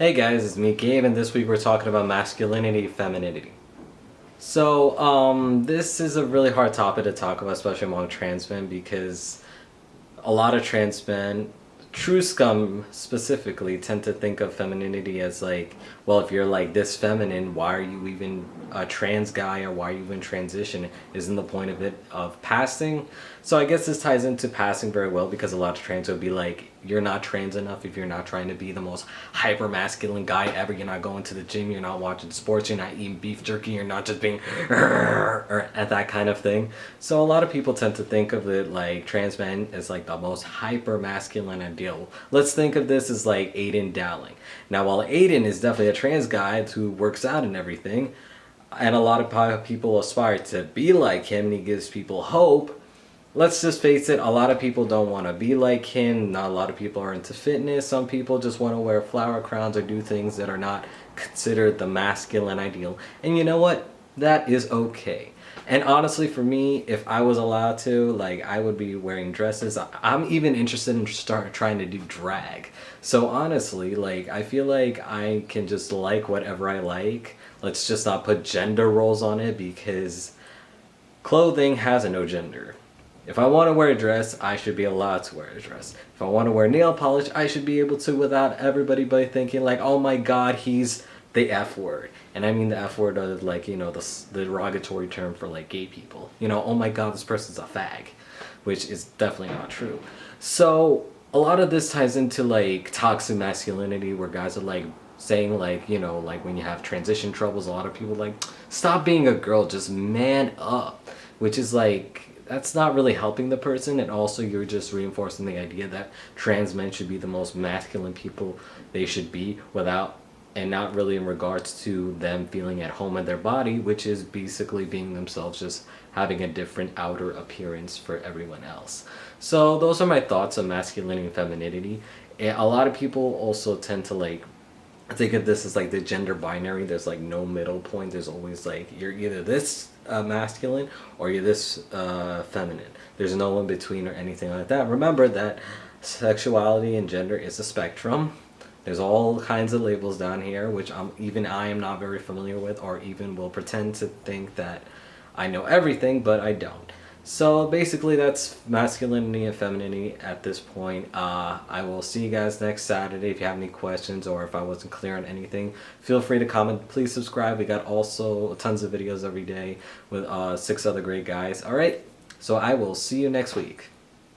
Hey guys, it's me Gabe, and this week we're talking about masculinity, femininity. So, this is a really hard topic to talk about, especially among trans men, because a lot of trans men, true scum specifically, tend to think of femininity as like, well, if you're like this feminine, why are you even a trans guy, or why are you even transition? Isn't the point of it of passing? So I guess this ties into passing very well, because a lot of trans would be like, you're not trans enough if you're not trying to be the most hyper masculine guy ever. You're not going to the gym, you're not watching sports, you're not eating beef jerky, you're not just being or at that kind of thing. So a lot of people tend to think of it like trans men as like the most hyper masculine ideal. Let's think of this as like Aiden Dowling. Now, while Aiden is definitely a trans guy who works out and everything, and a lot of people aspire to be like him, and he gives people hope. Let's just face it, a lot of people don't want to be like him. Not a lot of people are into fitness. Some people just want to wear flower crowns or do things that are not considered the masculine ideal. And you know what? That is okay. And honestly, for me, if I was allowed to, like, I would be wearing dresses. I'm even interested in trying to do drag. So honestly, like, I feel like I can just like whatever I like. Let's just not put gender roles on it, because clothing has no gender. If I want to wear a dress, I should be allowed to wear a dress. If I want to wear nail polish, I should be able to, without everybody thinking like, oh my god, he's the F word. And I mean the F word of, like, you know, the derogatory term for like gay people. You know, oh my god, this person's a fag. Which is definitely not true. So a lot of this ties into like toxic masculinity, where guys are like saying, like, you know, like when you have transition troubles, a lot of people like, stop being a girl, just man up. Which is like, that's not really helping the person, and also you're just reinforcing the idea that trans men should be the most masculine people they should be, without, and not really in regards to them feeling at home in their body, which is basically being themselves, just having a different outer appearance for everyone else. So those are my thoughts on masculinity and femininity. And a lot of people also tend to like think of this as like the gender binary. There's like no middle point. There's always like, you're either this masculine or you're this feminine. There's no in between or anything like that. Remember that sexuality and gender is a spectrum. There's all kinds of labels down here, which I am not very familiar with, or even will pretend to think that I know everything, but I don't. So basically that's masculinity and femininity at this point. I will see you guys next Saturday. If you have any questions, or if I wasn't clear on anything, feel free to comment. Please subscribe. We got also tons of videos every day with 6 other great guys. Alright, so I will see you next week.